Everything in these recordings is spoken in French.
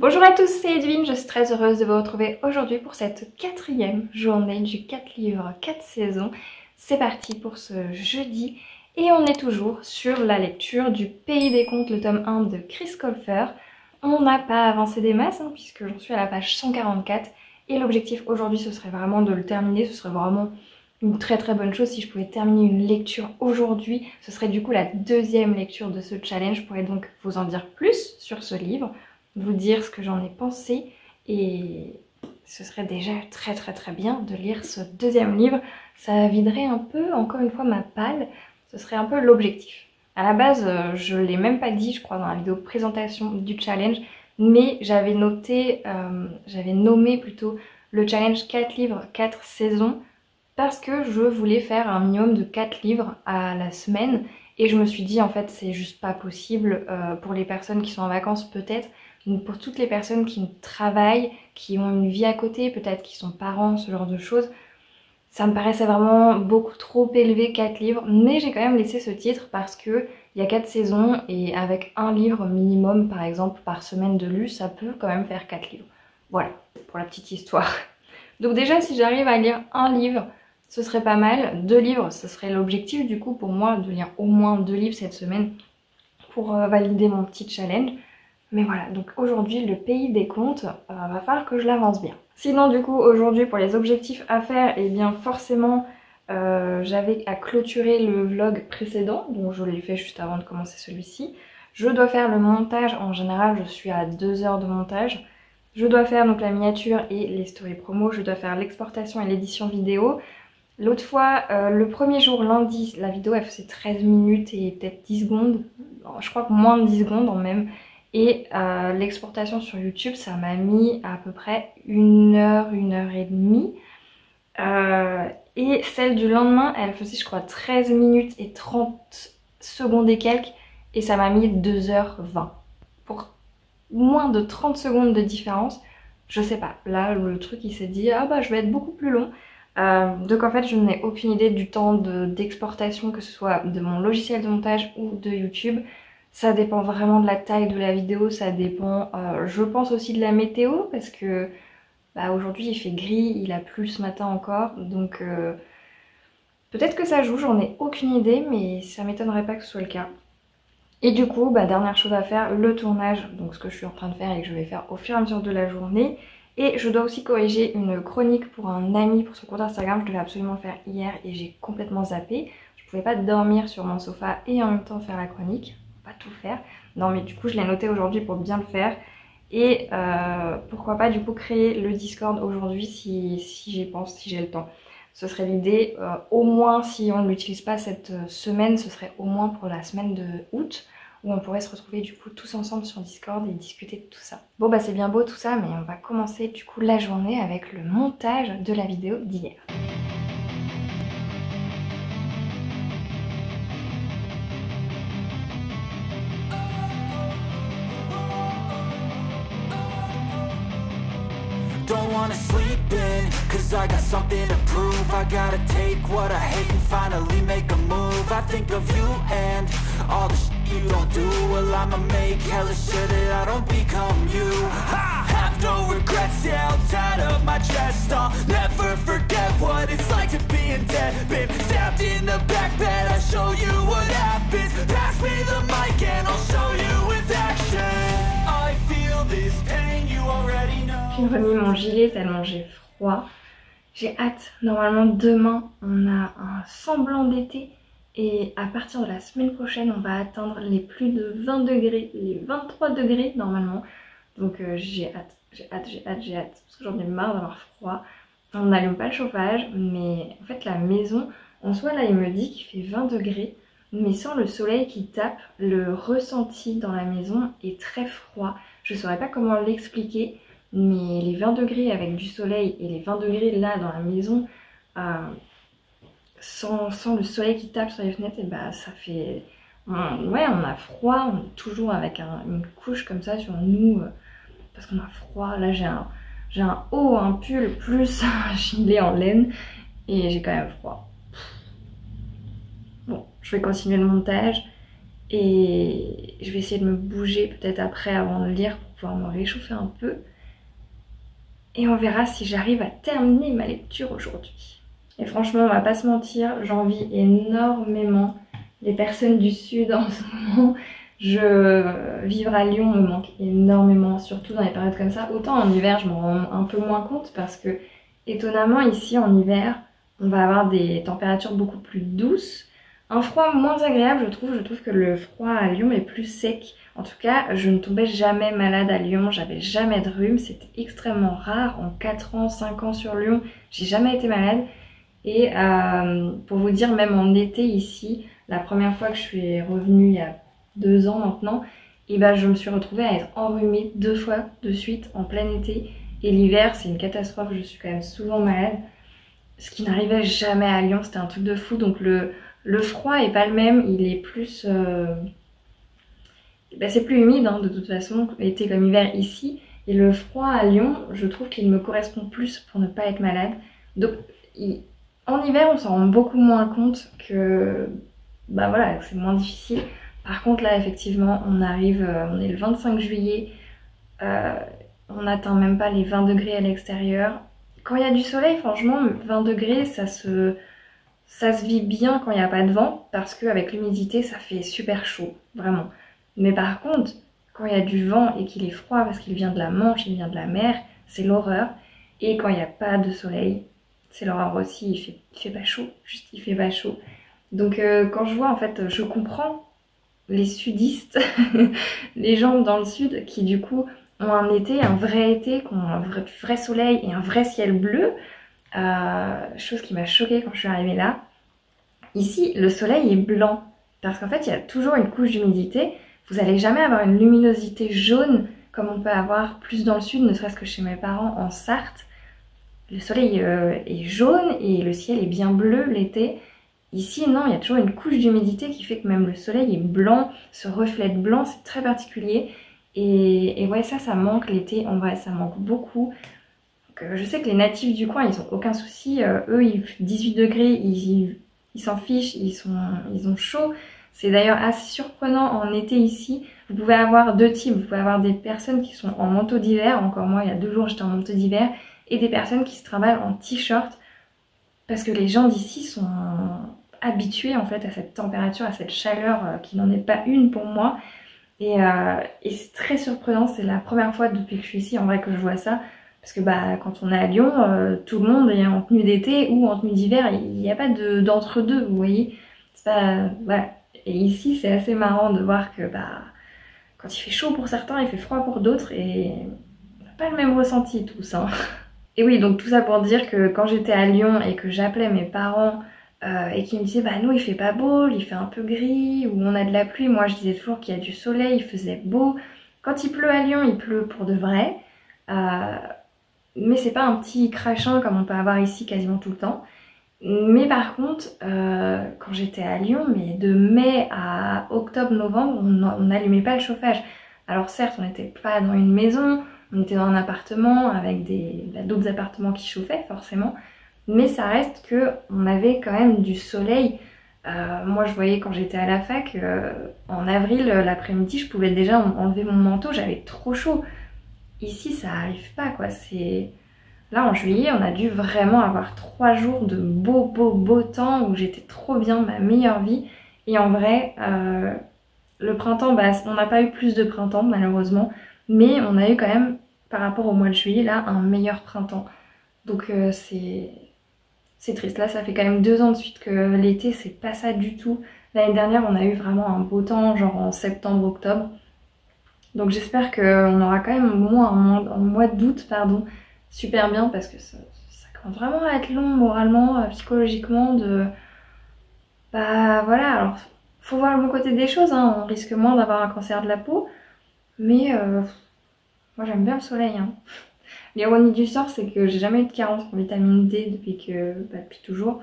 Bonjour à tous, c'est Edwin, je suis très heureuse de vous retrouver aujourd'hui pour cette 4e journée du 4 livres, 4 saisons. C'est parti pour ce jeudi et on est toujours sur la lecture du Pays des Contes, le tome 1 de Chris Colfer. On n'a pas avancé des masses puisque j'en suis à la page 144 et l'objectif aujourd'hui ce serait vraiment de le terminer, ce serait vraiment une très bonne chose si je pouvais terminer une lecture aujourd'hui. Ce serait du coup la 2e lecture de ce challenge, je pourrais donc vous en dire plus sur ce livre, vous dire ce que j'en ai pensé et ce serait déjà très bien de lire ce 2e livre. Ça viderait un peu, encore une fois, ma palle, ce serait un peu l'objectif. À la base, je l'ai même pas dit, je crois, dans la vidéo présentation du challenge, mais j'avais nommé plutôt le challenge 4 livres, 4 saisons, parce que je voulais faire un minimum de 4 livres à la semaine, et je me suis dit en fait c'est juste pas possible pour les personnes qui sont en vacances peut-être, pour toutes les personnes qui travaillent, qui ont une vie à côté, peut-être qui sont parents, ce genre de choses. Ça me paraissait vraiment beaucoup trop élevé 4 livres, mais j'ai quand même laissé ce titre parce que il y a 4 saisons et avec un livre minimum par exemple par semaine de lu, ça peut quand même faire 4 livres. Voilà, pour la petite histoire. Donc déjà si j'arrive à lire un livre, ce serait pas mal. 2 livres, ce serait l'objectif du coup pour moi de lire au moins 2 livres cette semaine pour valider mon petit challenge. Mais voilà, donc aujourd'hui le Pays des Contes, va falloir que je l'avance bien. Sinon du coup aujourd'hui pour les objectifs à faire, et bien forcément j'avais à clôturer le vlog précédent, donc je l'ai fait juste avant de commencer celui-ci. Je dois faire le montage, en général je suis à 2 heures de montage. Je dois faire donc la miniature et les stories promo, je dois faire l'exportation et l'édition vidéo. L'autre fois, le premier jour, lundi, la vidéo elle faisait 13 minutes et peut-être 10 secondes, je crois que moins de 10 secondes même. Et l'exportation sur YouTube, ça m'a mis à peu près 1 heure, 1 heure et demie. Et celle du lendemain, elle faisait je crois 13 minutes et 30 secondes et quelques. Et ça m'a mis 2h20. Pour moins de 30 secondes de différence, je sais pas. Là, le truc il s'est dit, ah bah je vais être beaucoup plus long. Donc en fait, je n'ai aucune idée du temps d'exportation, que ce soit de mon logiciel de montage ou de YouTube. Ça dépend vraiment de la taille de la vidéo, ça dépend, je pense aussi de la météo, parce que aujourd'hui il fait gris, il a plu ce matin encore, donc peut-être que ça joue, j'en ai aucune idée, mais ça m'étonnerait pas que ce soit le cas. Et du coup, dernière chose à faire, le tournage, donc ce que je suis en train de faire et que je vais faire au fur et à mesure de la journée. Et je dois aussi corriger une chronique pour un ami pour son compte Instagram, je devais absolument le faire hier et j'ai complètement zappé. Je pouvais pas dormir sur mon sofa et en même temps faire la chronique. Pas tout faire. Non mais du coup je l'ai noté aujourd'hui pour bien le faire. Et pourquoi pas du coup créer le Discord aujourd'hui si j'y pense, si j'ai le temps. Ce serait l'idée, au moins si on ne l'utilise pas cette semaine, ce serait au moins pour la semaine de août, où on pourrait se retrouver du coup tous ensemble sur Discord et discuter de tout ça. Bon c'est bien beau tout ça, mais on va commencer du coup la journée avec le montage de la vidéo d'hier. Don't wanna sleep in, cause I got something to prove. I gotta take what I hate and finally make a move. I think of you and all the shit you don't do. Well, I'ma make hella sure that I don't become you. I have no regrets, yeah, I'll tie up my chest. I'll never forget what it's like to be in debt. Been stabbed in the back bed, I'll show you what happens. Pass me the mic and I'll show you with action. I feel this pain, you already know. J'ai remis mon gilet tellement j'ai froid. J'ai hâte. Normalement demain on a un semblant d'été et à partir de la semaine prochaine on va atteindre les plus de 20 degrés, les 23 degrés normalement. Donc j'ai hâte, parce que j'en ai marre d'avoir froid. On n'allume pas le chauffage, mais en fait la maison, en soi là il me dit qu'il fait 20 degrés, mais sans le soleil qui tape, le ressenti dans la maison est très froid. Je saurais pas comment l'expliquer. Mais les 20 degrés avec du soleil et les 20 degrés là dans la maison, sans le soleil qui tape sur les fenêtres, et ça fait... Ouais, on a froid, on est toujours avec une couche comme ça sur nous, parce qu'on a froid. Là j'ai un haut, un pull, plus un gilet en laine, et j'ai quand même froid. Bon, je vais continuer le montage. Et je vais essayer de me bouger peut-être après avant de lire pour pouvoir me réchauffer un peu. Et on verra si j'arrive à terminer ma lecture aujourd'hui. Et franchement, on va pas se mentir, j'envie énormément les personnes du sud en ce moment. Vivre à Lyon me manque énormément, surtout dans les périodes comme ça. Autant en hiver, je m'en rends un peu moins compte parce que, étonnamment, ici en hiver, on va avoir des températures beaucoup plus douces. Un froid moins agréable, je trouve. Je trouve que le froid à Lyon est plus sec. En tout cas, je ne tombais jamais malade à Lyon, j'avais jamais de rhume. C'était extrêmement rare. En 4 ans, 5 ans sur Lyon, j'ai jamais été malade. Et pour vous dire, même en été ici, la première fois que je suis revenue il y a 2 ans maintenant, et ben je me suis retrouvée à être enrhumée 2 fois de suite en plein été. Et l'hiver, c'est une catastrophe, je suis quand même souvent malade. Ce qui n'arrivait jamais à Lyon, c'était un truc de fou. Donc le froid est pas le même, il est plus... c'est plus humide hein, de toute façon, été comme hiver ici. Et le froid à Lyon, je trouve qu'il me correspond plus pour ne pas être malade. Donc en hiver, on s'en rend beaucoup moins compte que voilà, c'est moins difficile. Par contre là, effectivement, on est le 25 juillet, on n'atteint même pas les 20 degrés à l'extérieur. Quand il y a du soleil, franchement, 20 degrés, ça se vit bien quand il n'y a pas de vent, parce qu'avec l'humidité, ça fait super chaud, vraiment. Mais par contre, quand il y a du vent et qu'il est froid, parce qu'il vient de la Manche, il vient de la mer, c'est l'horreur. Et quand il n'y a pas de soleil, c'est l'horreur aussi, il fait pas chaud, juste il fait pas chaud. Donc quand je vois, en fait, je comprends les sudistes, les gens dans le sud qui du coup ont un vrai été, qui ont un vrai soleil et un vrai ciel bleu. Chose qui m'a choquée quand je suis arrivée là. Ici, le soleil est blanc parce qu'en fait, il y a toujours une couche d'humidité. Vous n'allez jamais avoir une luminosité jaune comme on peut avoir plus dans le sud, ne serait-ce que chez mes parents en Sarthe. Le soleil est jaune et le ciel est bien bleu l'été. Ici, non, il y a toujours une couche d'humidité qui fait que même le soleil est blanc, ce reflet blanc, c'est très particulier. Et ouais, ça manque l'été, en vrai, ça manque beaucoup. Je sais que les natifs du coin, ils ont aucun souci. Eux, ils font 18 degrés, ils s'en fichent, ils ont chaud. C'est d'ailleurs assez surprenant en été ici. Vous pouvez avoir deux types. Vous pouvez avoir des personnes qui sont en manteau d'hiver. Encore moi, il y a 2 jours, j'étais en manteau d'hiver. Et des personnes qui se trimballent en t-shirt. Parce que les gens d'ici sont habitués en fait à cette température, à cette chaleur qui n'en est pas une pour moi. Et c'est très surprenant. C'est la première fois depuis que je suis ici en vrai que je vois ça. Parce que quand on est à Lyon, tout le monde est en tenue d'été ou en tenue d'hiver, il n'y a pas d'entre-deux, vous voyez. C'est pas... Voilà. Et ici, c'est assez marrant de voir que quand il fait chaud pour certains, il fait froid pour d'autres, et on n'a pas le même ressenti tous. Hein. Et oui, donc tout ça pour dire que quand j'étais à Lyon et que j'appelais mes parents et qu'ils me disaient nous il fait pas beau, il fait un peu gris, ou on a de la pluie, moi je disais toujours qu'il y a du soleil, il faisait beau. Quand il pleut à Lyon, il pleut pour de vrai. Mais c'est pas un petit crachin comme on peut avoir ici quasiment tout le temps. Mais par contre, quand j'étais à Lyon, mais de mai à octobre-novembre, on n'allumait pas le chauffage. Alors certes, on n'était pas dans une maison, on était dans un appartement avec d'autres appartements qui chauffaient forcément. Mais ça reste qu'on avait quand même du soleil. Moi je voyais quand j'étais à la fac, en avril l'après-midi, je pouvais déjà enlever mon manteau, j'avais trop chaud. Ici ça arrive pas quoi, là en juillet on a dû vraiment avoir 3 jours de beau temps où j'étais trop bien, ma meilleure vie. Et en vrai le printemps, on n'a pas eu plus de printemps malheureusement, mais on a eu quand même par rapport au mois de juillet là un meilleur printemps. Donc c'est triste, là ça fait quand même 2 ans de suite que l'été c'est pas ça du tout. L'année dernière on a eu vraiment un beau temps genre en septembre-octobre. Donc j'espère qu'on aura quand même au moins un mois d'août, super bien, parce que ça commence vraiment à être long moralement, psychologiquement, voilà, alors faut voir le bon côté des choses, hein. On risque moins d'avoir un cancer de la peau, mais moi j'aime bien le soleil, hein. L'ironie du sort, c'est que j'ai jamais eu de carence en vitamine D depuis toujours,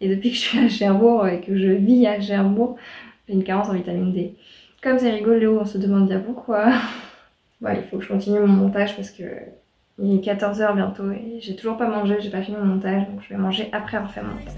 et depuis que je suis à Cherbourg et que je vis à Cherbourg, j'ai une carence en vitamine D. Comme c'est rigolo, on se demande bien pourquoi. Voilà, il faut que je continue mon montage parce que il est 14 h bientôt et j'ai toujours pas mangé, j'ai pas fini mon montage, donc je vais manger après avoir fait mon montage.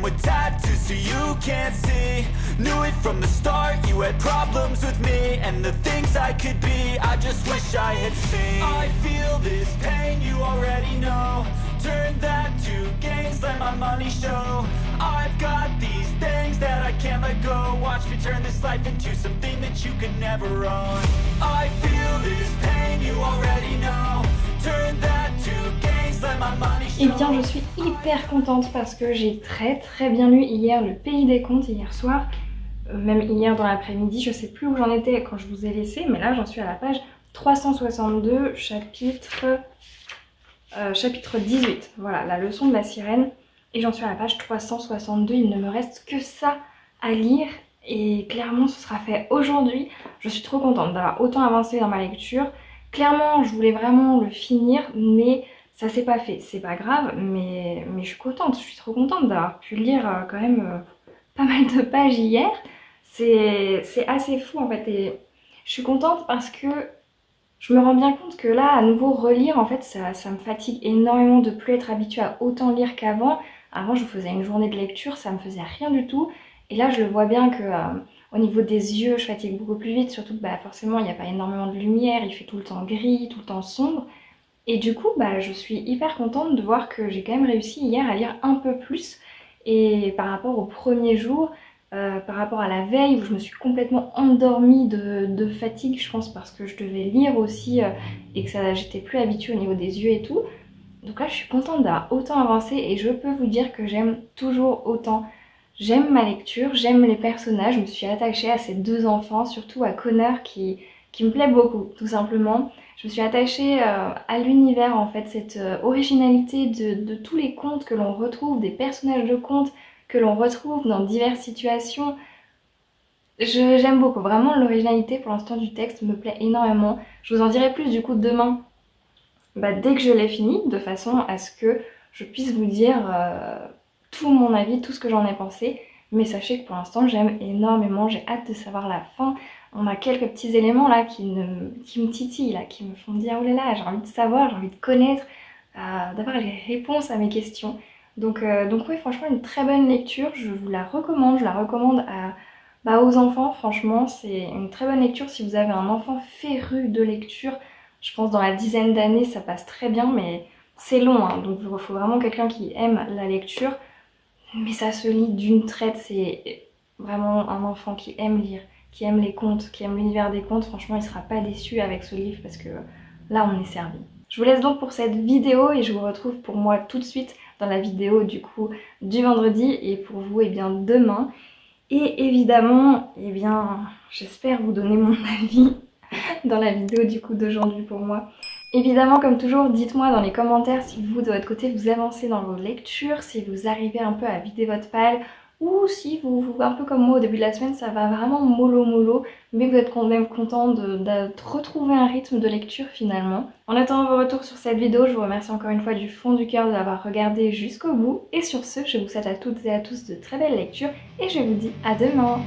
with tattoos so you can't see. Knew it from the start, you had problems with me and the things I could be, I just wish I had seen. I feel this pain, you already know. Turn that to gains, let my money show. I've got these things that I can't let go. Watch me turn this life into something that you could never own. I feel this pain, you already know. Turn that to gains, let my money show. Eh bien je suis hyper contente parce que j'ai très bien lu hier Le Pays des Contes hier soir. Même hier dans l'après-midi, je sais plus où j'en étais quand je vous ai laissé, mais là j'en suis à la page 362, chapitre 18. Voilà, la leçon de la sirène. Et j'en suis à la page 362, il ne me reste que ça à lire. Et clairement ce sera fait aujourd'hui. Je suis trop contente d'avoir autant avancé dans ma lecture. Clairement je voulais vraiment le finir, mais ça s'est pas fait. C'est pas grave, mais je suis contente, je suis trop contente d'avoir pu lire quand même pas mal de pages hier. C'est assez fou en fait, et je suis contente parce que je me rends bien compte que là, à nouveau relire, en fait, ça me fatigue énormément de plus être habituée à autant lire qu'avant. Avant, je faisais une journée de lecture, ça me faisait rien du tout. Et là, je le vois bien que au niveau des yeux, je fatigue beaucoup plus vite. Surtout que forcément, il n'y a pas énormément de lumière, il fait tout le temps gris, tout le temps sombre. Et du coup, je suis hyper contente de voir que j'ai quand même réussi hier à lire un peu plus. Et par rapport au premier jour, par rapport à la veille où je me suis complètement endormie de fatigue, je pense parce que je devais lire aussi et que j'étais plus habituée au niveau des yeux et tout. Donc là je suis contente d'avoir autant avancé et je peux vous dire que j'aime toujours autant. J'aime ma lecture, j'aime les personnages, je me suis attachée à ces deux enfants, surtout à Connor qui me plaît beaucoup tout simplement. Je me suis attachée à l'univers en fait, cette originalité de tous les contes que l'on retrouve, des personnages de contes que l'on retrouve dans diverses situations. J'aime beaucoup, vraiment l'originalité pour l'instant du texte me plaît énormément. Je vous en dirai plus du coup demain, dès que je l'ai fini, de façon à ce que je puisse vous dire tout mon avis, tout ce que j'en ai pensé. Mais sachez que pour l'instant j'aime énormément, j'ai hâte de savoir la fin. On a quelques petits éléments là qui me titillent, là, qui me font dire oh là là, j'ai envie de savoir, j'ai envie de connaître, d'avoir les réponses à mes questions. Donc oui, franchement une très bonne lecture, je vous la recommande, aux enfants. Franchement c'est une très bonne lecture si vous avez un enfant féru de lecture. Je pense dans la dizaine d'années ça passe très bien, mais c'est long hein, donc il faut vraiment quelqu'un qui aime la lecture. Mais ça se lit d'une traite, c'est vraiment un enfant qui aime lire, qui aime les contes, qui aime l'univers des contes. Franchement il sera pas déçu avec ce livre parce que là on est servi. Je vous laisse donc pour cette vidéo et je vous retrouve pour moi tout de suite dans la vidéo du coup du vendredi et pour vous demain. Et évidemment, j'espère vous donner mon avis dans la vidéo du coup d'aujourd'hui pour moi. Évidemment, comme toujours, dites-moi dans les commentaires si vous de votre côté vous avancez dans vos lectures, si vous arrivez un peu à vider votre palle ou si vous, un peu comme moi au début de la semaine, ça va vraiment mollo, mais vous êtes quand même content de retrouver un rythme de lecture finalement. En attendant vos retours sur cette vidéo, je vous remercie encore une fois du fond du cœur de l'avoir regardé jusqu'au bout. Et sur ce, je vous souhaite à toutes et à tous de très belles lectures et je vous dis à demain.